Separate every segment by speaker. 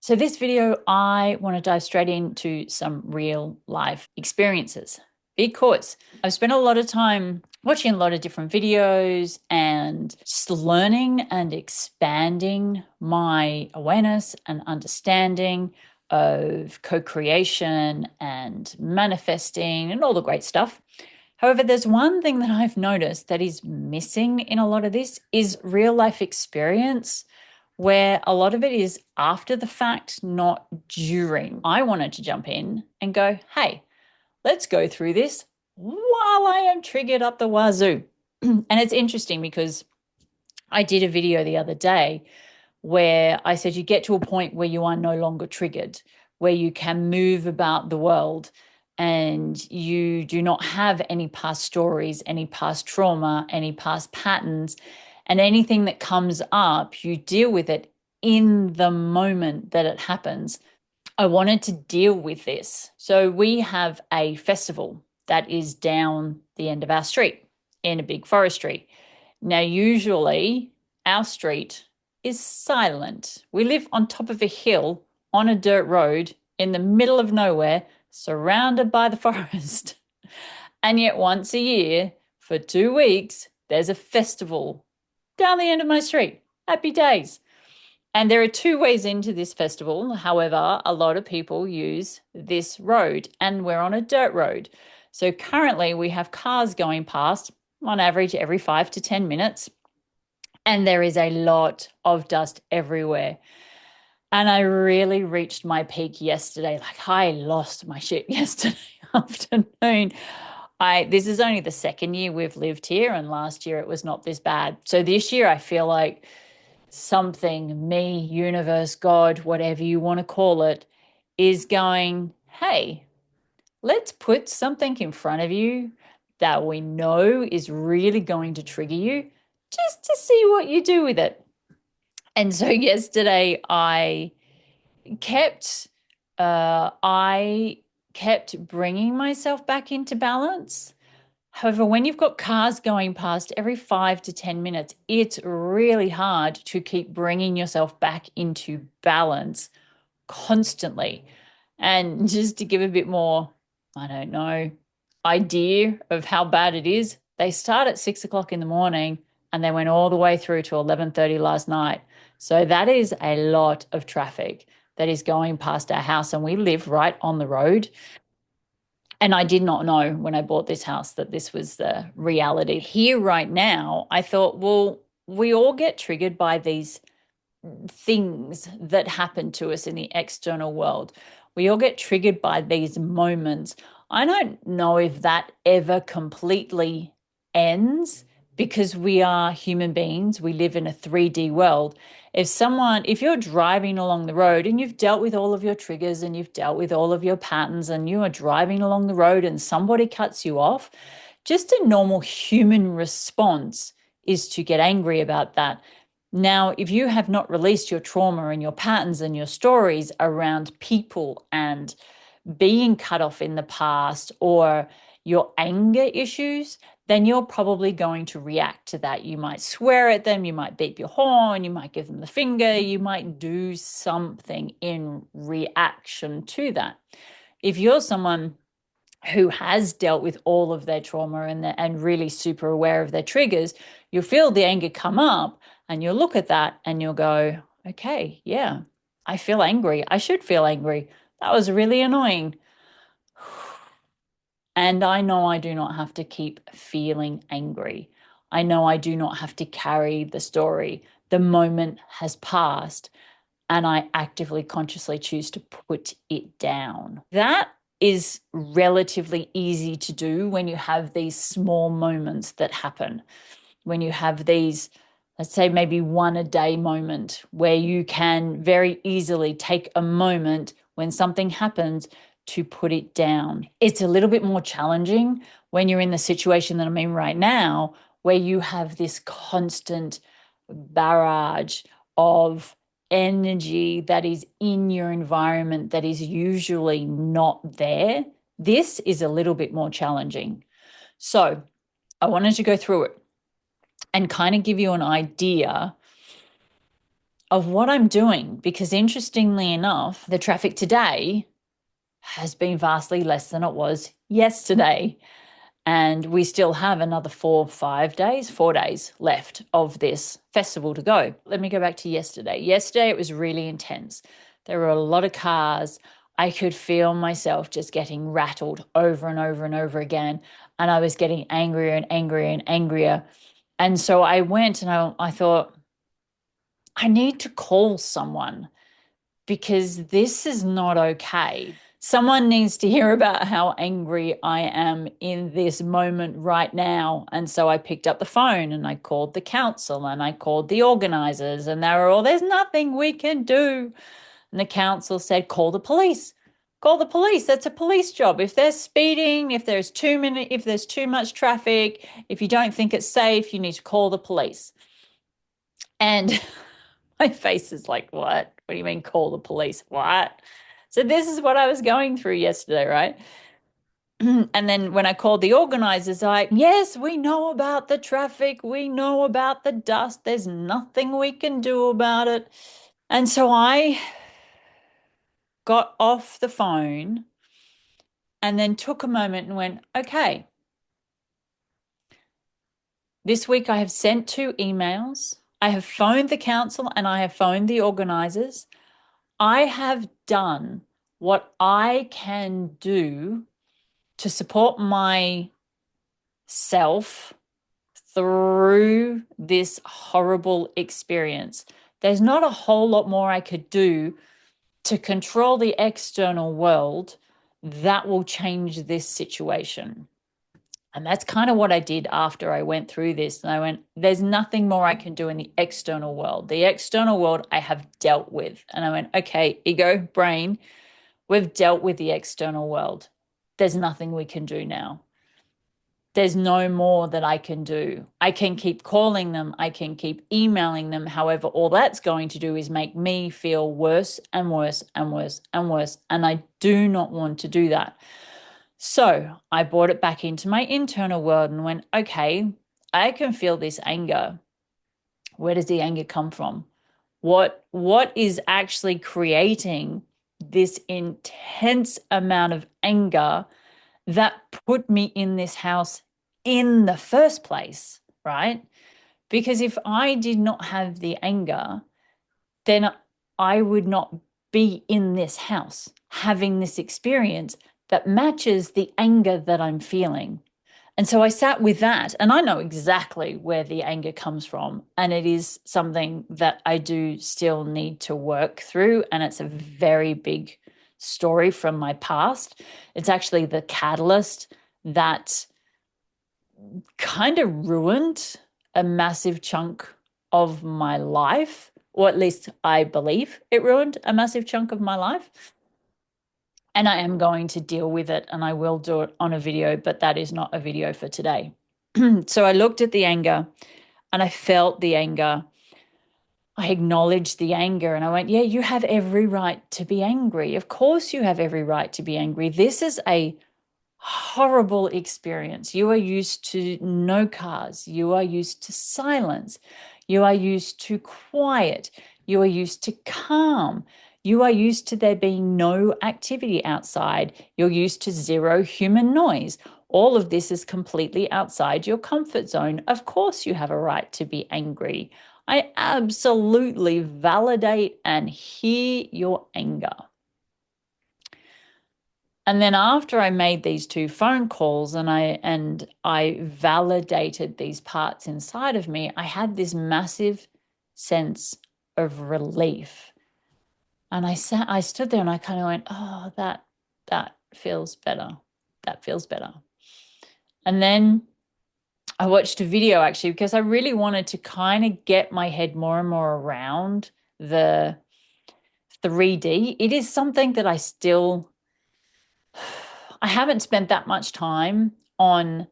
Speaker 1: So this video, I want to dive straight into some real life experiences because I've spent a lot of time watching a lot of different videos and just learning and expanding my awareness and understanding of co-creation and manifesting and all the great stuff. However, there's one thing that I've noticed that is missing in a lot of this is real life experience, where a lot of it is after the fact, not during. I wanted to jump in and go, hey, let's go through this while I am triggered up the wazoo. And it's interesting because I did a video the other day where I said you get to a point where you are no longer triggered, where you can move about the world and you do not have any past stories, any past trauma, any past patterns, and anything that comes up, you deal with it in the moment that it happens. I wanted to deal with this. So we have a festival that is down the end of our street in a big forestry. Now, usually our street is silent. We live on top of a hill on a dirt road in the middle of nowhere, surrounded by the forest. And yet, once a year, for 2 weeks, there's a festival down the end of my street. Happy days. And there are two ways into this festival. However, a lot of people use this road, and we're on a dirt road. So currently, we have cars going past on average every 5 to 10 minutes. And there is a lot of dust everywhere. And I really reached my peak yesterday. Like, I lost my shit yesterday afternoon. This is only the second year we've lived here, and last year it was not this bad. So this year I feel like something, me, universe, God, whatever you want to call it, is going, hey, let's put something in front of you that we know is really going to trigger you just to see what you do with it. And so yesterday kept I kept bringing myself back into balance. However, when you've got cars going past every 5 to 10 minutes, it's really hard to keep bringing yourself back into balance constantly. And just to give a bit more, I don't know, idea of how bad it is, they start at 6 o'clock in the morning and they went all the way through to 11:30 last night. So that is a lot of traffic that is going past our house, and we live right on the road. And I did not know when I bought this house that this was the reality. Here right now, I thought, well, we all get triggered by these things that happen to us in the external world. We all get triggered by these moments. I don't know if that ever completely ends because we are human beings. We live in a 3D world. If you're driving along the road and you've dealt with all of your triggers and you've dealt with all of your patterns and you are driving along the road and somebody cuts you off, just a normal human response is to get angry about that. Now, if you have not released your trauma and your patterns and your stories around people and being cut off in the past or your anger issues, then you're probably going to react to that. You might swear at them, you might beep your horn, you might give them the finger, you might do something in reaction to that. If you're someone who has dealt with all of their trauma and really super aware of their triggers, you'll feel the anger come up and you'll look at that and you'll go, okay, yeah, I feel angry. I should feel angry. That was really annoying. And I know I do not have to keep feeling angry. I know I do not have to carry the story. The moment has passed and I actively, consciously choose to put it down. That is relatively easy to do when you have these small moments that happen, when you have these, let's say, maybe one a day moment where you can very easily take a moment when something happens to put it down. It's a little bit more challenging when you're in the situation that I'm in right now, where you have this constant barrage of energy that is in your environment that is usually not there. This is a little bit more challenging. So I wanted to go through it and kind of give you an idea of what I'm doing, because interestingly enough, the traffic today has been vastly less than it was yesterday. And we still have another 4 days, 4 days left of this festival to go. Let me go back to yesterday. Yesterday, it was really intense. There were a lot of cars. I could feel myself just getting rattled over and over and over again. And I was getting angrier and angrier and angrier. And so I went and I thought, I need to call someone because this is not okay. Someone needs to hear about how angry I am in this moment right now. And so I picked up the phone and I called the council and I called the organizers, and they were all, there's nothing we can do. And the council said, call the police. Call the police. That's a police job. If they're speeding, if there's too much traffic, if you don't think it's safe, you need to call the police. And my face is like, what? What do you mean call the police? What? So this is what I was going through yesterday, right? And then when I called the organizers, like, yes, we know about the traffic. We know about the dust. There's nothing we can do about it. And so I got off the phone and then took a moment and went, okay, this week I have sent 2 emails. I have phoned the council and I have phoned the organizers. I have done what I can do to support myself through this horrible experience. There's not a whole lot more I could do to control the external world that will change this situation. And that's kind of what I did after I went through this. And I went, there's nothing more I can do in the external world. The external world I have dealt with. And I went, okay, ego, brain, we've dealt with the external world. There's nothing we can do now. There's no more that I can do. I can keep calling them. I can keep emailing them. However, all that's going to do is make me feel worse and worse and worse and worse. And I do not want to do that. So I brought it back into my internal world and went, okay, I can feel this anger. Where does the anger come from? What is actually creating this intense amount of anger that put me in this house in the first place, right? Because if I did not have the anger, then I would not be in this house having this experience that matches the anger that I'm feeling. And so I sat with that, and I know exactly where the anger comes from. And it is something that I do still need to work through. And it's a very big story from my past. It's actually the catalyst that kind of ruined a massive chunk of my life, or at least I believe it ruined a massive chunk of my life. And I am going to deal with it, and I will do it on a video, but that is not a video for today. So I looked at the anger and I felt the anger. I acknowledged the anger and I went, yeah, you have every right to be angry. Of course you have every right to be angry. This is a horrible experience. You are used to no cars. You are used to silence. You are used to quiet. You are used to calm. You are used to there being no activity outside. You're used to zero human noise. All of this is completely outside your comfort zone. Of course, you have a right to be angry. I absolutely validate and hear your anger. And then after I made these 2 phone calls and I validated these parts inside of me, I had this massive sense of relief. And I stood there and I kind of went, oh, that feels better. That feels better. And then I watched a video actually because I really wanted to kind of get my head more and more around the 3D. It is something that I haven't spent that much time on,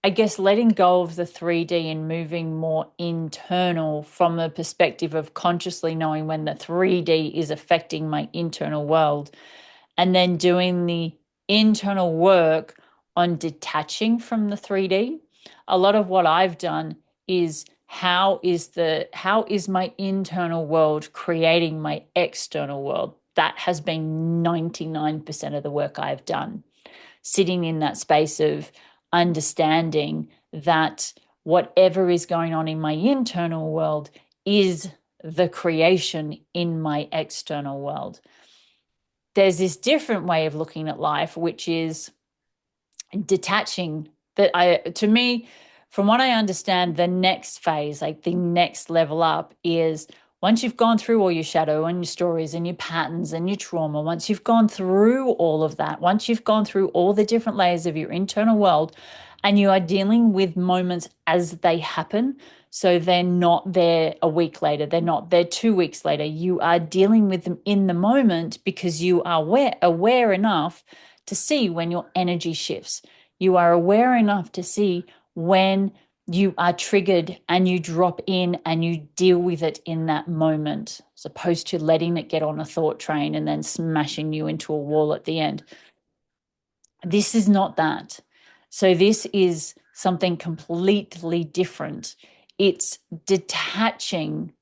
Speaker 1: I guess, letting go of the 3D and moving more internal from the perspective of consciously knowing when the 3D is affecting my internal world, and then doing the internal work on detaching from the 3D. A lot of what I've done is how is my internal world creating my external world? That has been 99% of the work I've done, sitting in that space of understanding that whatever is going on in my internal world is the creation in my external world. There's this different way of looking at life, which is detaching. That to me, from what I understand, the next phase, like the next level up, is once you've gone through all your shadow and your stories and your patterns and your trauma, once you've gone through all of that, once you've gone through all the different layers of your internal world, and you are dealing with moments as they happen. So they're not there a week later, they're not there 2 weeks later. You are dealing with them in the moment because you are aware enough to see when your energy shifts. You are aware enough to see when you are triggered and you drop in and you deal with it in that moment, as opposed to letting it get on a thought train and then smashing you into a wall at the end. This is not that. So this is something completely different. It's detaching.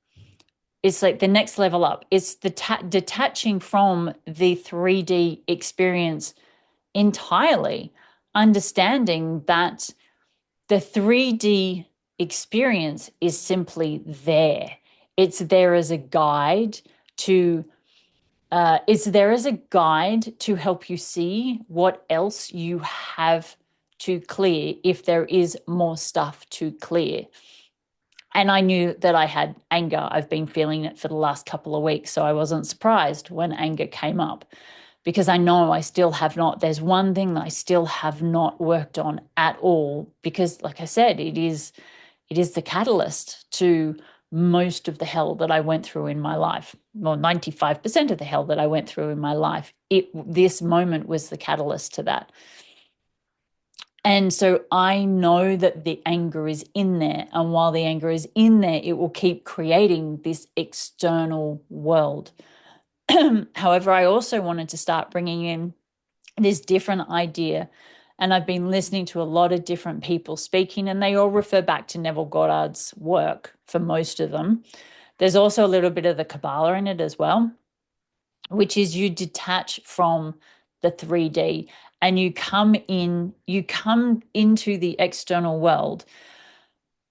Speaker 1: It's like the next level up. It's the detaching from the 3D experience entirely, understanding that the 3D experience is simply there. It's there as a guide to help you see what else you have to clear if there is more stuff to clear. And I knew that I had anger. I've been feeling it for the last couple of weeks, so I wasn't surprised when anger came up, because I know I still have not. There's one thing that I still have not worked on at all, because, like I said, it is the catalyst to most of the hell that I went through in my life. Well, 95% of the hell that I went through in my life. This moment was the catalyst to that. And so I know that the anger is in there. And while the anger is in there, it will keep creating this external world. However, I also wanted to start bringing in this different idea. And I've been listening to a lot of different people speaking, and they all refer back to Neville Goddard's work for most of them. There's also a little bit of the Kabbalah in it as well, which is you detach from the 3D and you come into the external world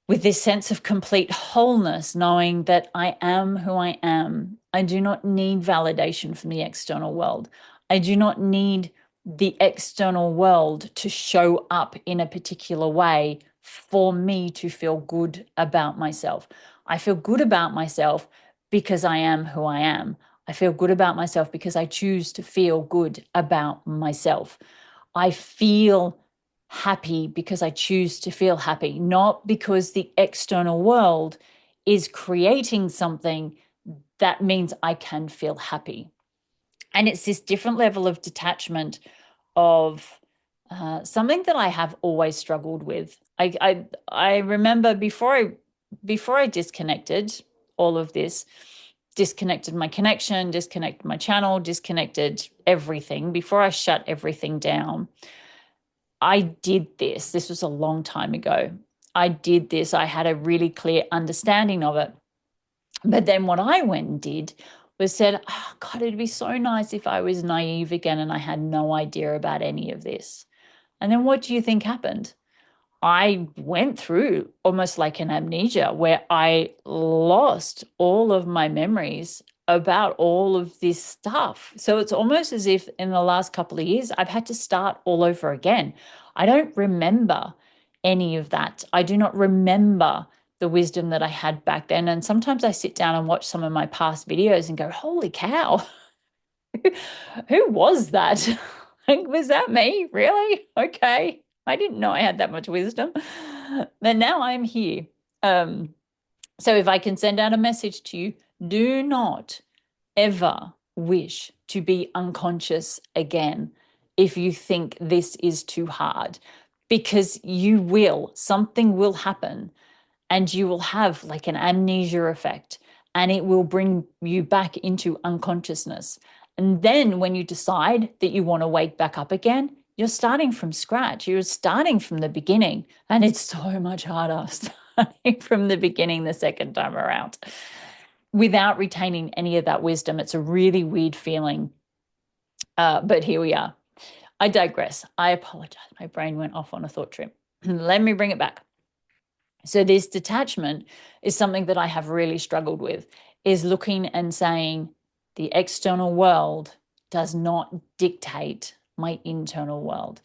Speaker 1: with this sense of complete wholeness, knowing that I am who I am. I do not need validation from the external world. I do not need the external world to show up in a particular way for me to feel good about myself. I feel good about myself because I am who I am. I feel good about myself because I choose to feel good about myself. I feel happy because I choose to feel happy, not because the external world is creating something that means I can feel happy. And it's this different level of detachment of something that I have always struggled with. I remember before I disconnected all of this, disconnected my connection, disconnected my channel, disconnected everything, before I shut everything down, I did this. This was a long time ago. I did this. I had a really clear understanding of it. But then what I went and did was said, oh, God, it'd be so nice if I was naive again and I had no idea about any of this. And then what do you think happened? I went through almost like an amnesia where I lost all of my memories about all of this stuff. So it's almost as if in the last couple of years, I've had to start all over again. I don't remember any of that. I do not remember the wisdom that I had back then. And sometimes I sit down and watch some of my past videos and go, holy cow, who was that? Like, was that me? Really? Okay. I didn't know I had that much wisdom. But now I'm here. So if I can send out a message to you, do not ever wish to be unconscious again if you think this is too hard, because you will. Something will happen and you will have like an amnesia effect, and it will bring you back into unconsciousness. And then when you decide that you want to wake back up again, you're starting from scratch. You're starting from the beginning, and it's so much harder. from the beginning the second time around without retaining any of that wisdom. It's a really weird feeling. But here we are. I digress. I apologize. My brain went off on a thought trip. Let me bring it back. So this detachment is something that I have really struggled with, is looking and saying the external world does not dictate my internal world.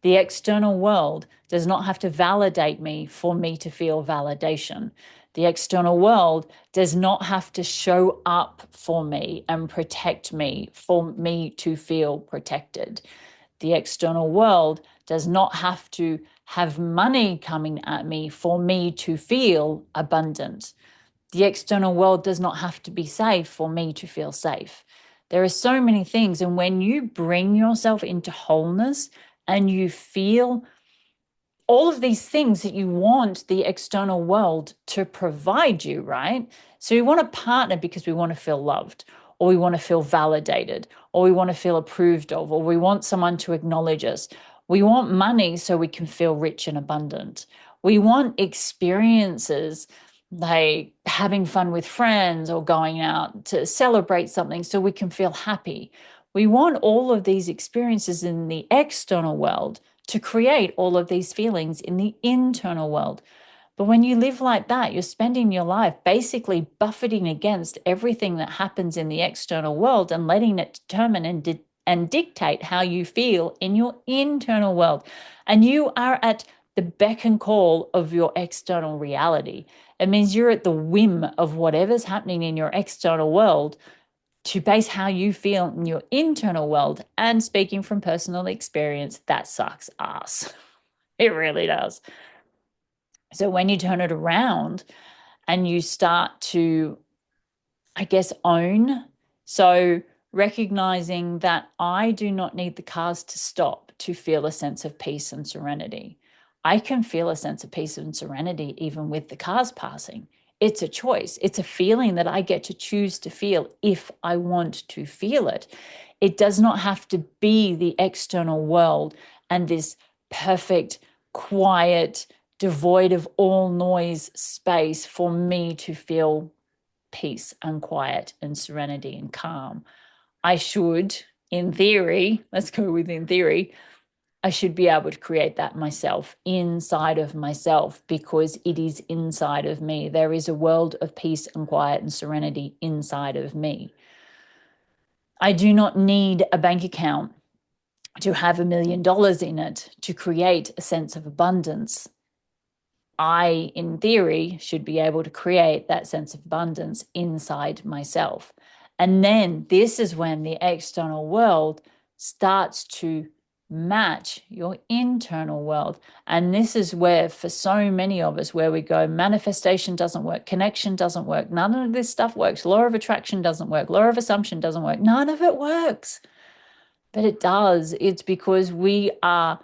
Speaker 1: The external world does not have to validate me for me to feel validation. The external world does not have to show up for me and protect me for me to feel protected. The external world does not have to have money coming at me for me to feel abundant. The external world does not have to be safe for me to feel safe. There are so many things. And when you bring yourself into wholeness and you feel all of these things that you want the external world to provide you, right? So we want a partner because we want to feel loved, or we want to feel validated, or we want to feel approved of, or we want someone to acknowledge us. We want money so we can feel rich and abundant. We want experiences like having fun with friends or going out to celebrate something so we can feel happy. We want all of these experiences in the external world to create all of these feelings in the internal world. But when you live like that, you're spending your life basically buffeting against everything that happens in the external world and letting it determine and dictate how you feel in your internal world. And you are at the beck and call of your external reality. It means you're at the whim of whatever's happening in your external world to base how you feel in your internal world. And speaking from personal experience, that sucks ass. It really does. So when you turn it around and you start to, I guess, own, so recognizing that I do not need the cars to stop to feel a sense of peace and serenity. I can feel a sense of peace and serenity even with the cars passing. It's a choice. It's a feeling that I get to choose to feel if I want to feel it. It does not have to be the external world and this perfect, quiet, devoid of all noise space for me to feel peace and quiet and serenity and calm. I should, in theory, let's go with in theory, I should be able to create that myself, inside of myself, because it is inside of me. There is a world of peace and quiet and serenity inside of me. I do not need a bank account to have $1 million in it to create a sense of abundance. I, in theory, should be able to create that sense of abundance inside myself. And then this is when the external world starts to match your internal world. And this is where, for so many of us, where we go, manifestation doesn't work, connection doesn't work, none of this stuff works, law of attraction doesn't work, law of assumption doesn't work, none of it works. But it does. It's because we are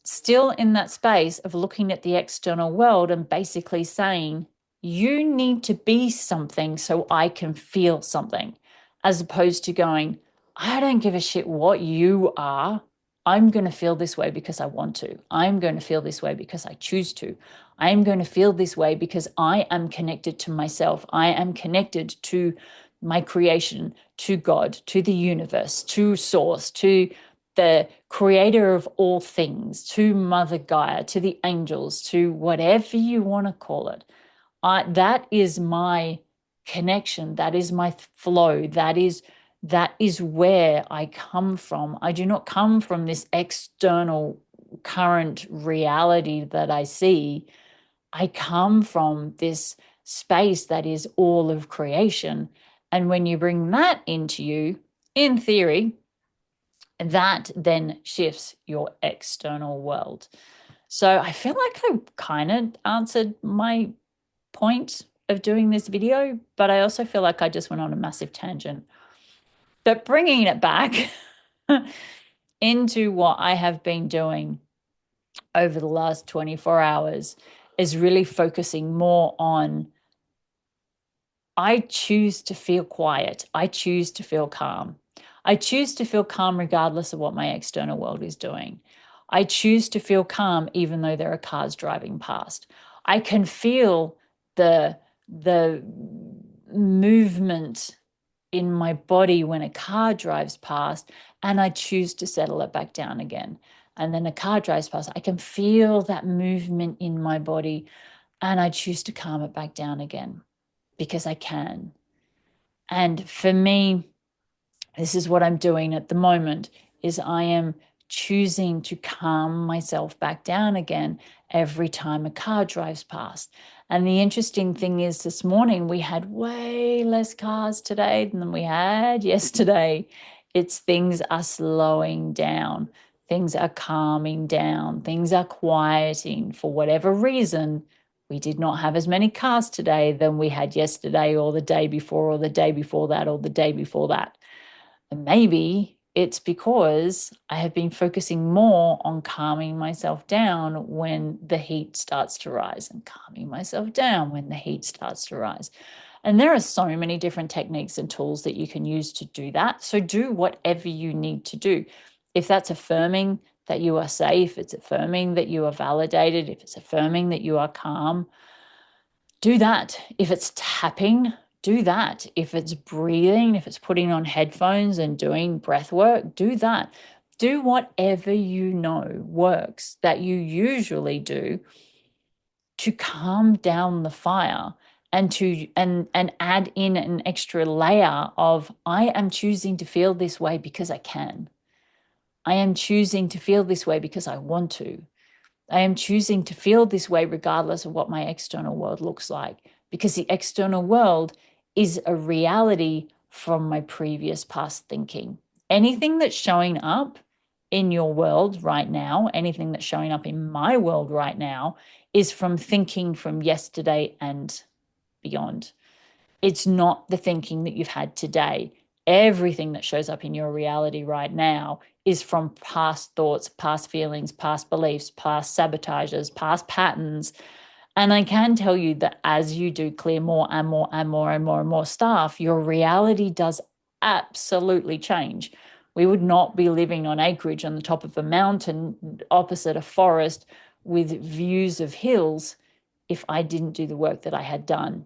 Speaker 1: still in that space of looking at the external world and basically saying, you need to be something so I can feel something, as opposed to going, I don't give a shit what you are. I'm going to feel this way because I want to. I'm going to feel this way because I choose to. I'm going to feel this way because I am connected to myself. I am connected to my creation, to God, to the universe, to source, to the creator of all things, to Mother Gaia, to the angels, to whatever you want to call it. That is my connection. That is my flow. That is where I come from. I do not come from this external current reality that I see. I come from this space that is all of creation. And when you bring that into you, in theory, that then shifts your external world. So I feel like I kind of answered my point of doing this video, but I also feel like I just went on a massive tangent. But bringing it back into what I have been doing over the last 24 hours is really focusing more on I choose to feel quiet. I choose to feel calm. I choose to feel calm regardless of what my external world is doing. I choose to feel calm even though there are cars driving past. I can feel the movement in my body when a car drives past, and I choose to settle it back down again. And then a car drives past, I can feel that movement in my body, and I choose to calm it back down again because I can. And for me, this is what I'm doing at the moment, is I am choosing to calm myself back down again every time a car drives past. And the interesting thing is, this morning we had way less cars today than we had yesterday. It's things are slowing down, things are calming down, things are quieting. For whatever reason, we did not have as many cars today than we had yesterday or the day before or the day before that or the day before that. And maybe it's because I have been focusing more on calming myself down when the heat starts to rise, and calming myself down when the heat starts to rise. And there are so many different techniques and tools that you can use to do that. So do whatever you need to do. If that's affirming that you are safe, it's affirming that you are validated, if it's affirming that you are calm, do that. If it's tapping, do that. If it's breathing, if it's putting on headphones and doing breath work, do that. Do whatever you know works that you usually do to calm down the fire, and to and add in an extra layer of, I am choosing to feel this way because I can. I am choosing to feel this way because I want to. I am choosing to feel this way regardless of what my external world looks like, because the external world is a reality from my previous past thinking. Anything that's showing up in your world right now, anything that's showing up in my world right now, is from thinking from yesterday and beyond. It's not the thinking that you've had today. Everything that shows up in your reality right now is from past thoughts, past feelings, past beliefs, past sabotages, past patterns. And I can tell you that as you do clear more and more and more and more and more stuff, your reality does absolutely change. We would not be living on acreage on the top of a mountain opposite a forest with views of hills if I didn't do the work that I had done.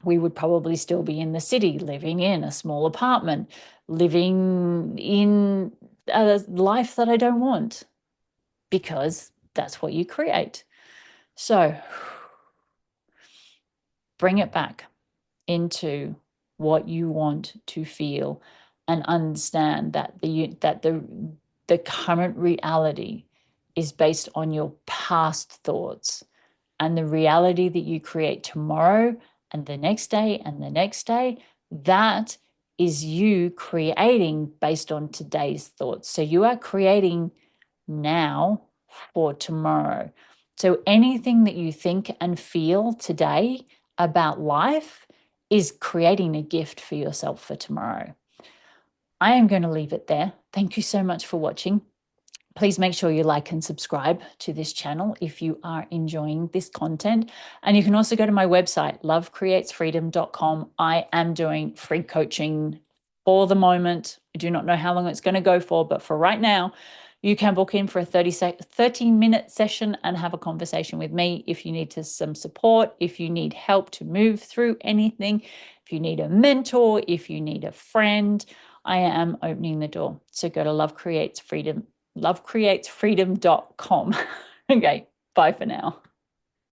Speaker 1: We would probably still be in the city, living in a small apartment, living in a life that I don't want, because that's what you create. So bring it back into what you want to feel, and understand that the current reality is based on your past thoughts, and the reality that you create tomorrow and the next day and the next day, that is you creating based on today's thoughts. So you are creating now for tomorrow. So anything that you think and feel today about life is creating a gift for yourself for tomorrow. I am going to leave it there. Thank you so much for watching. Please make sure you like and subscribe to this channel if you are enjoying this content. And you can also go to my website, lovecreatesfreedom.com. I am doing free coaching for the moment. I do not know how long it's going to go for, but for right now, you can book in for a 30-minute session and have a conversation with me if you need some support, if you need help to move through anything, if you need a mentor, if you need a friend. I am opening the door. So go to lovecreatesfreedom.com. Okay, bye for now.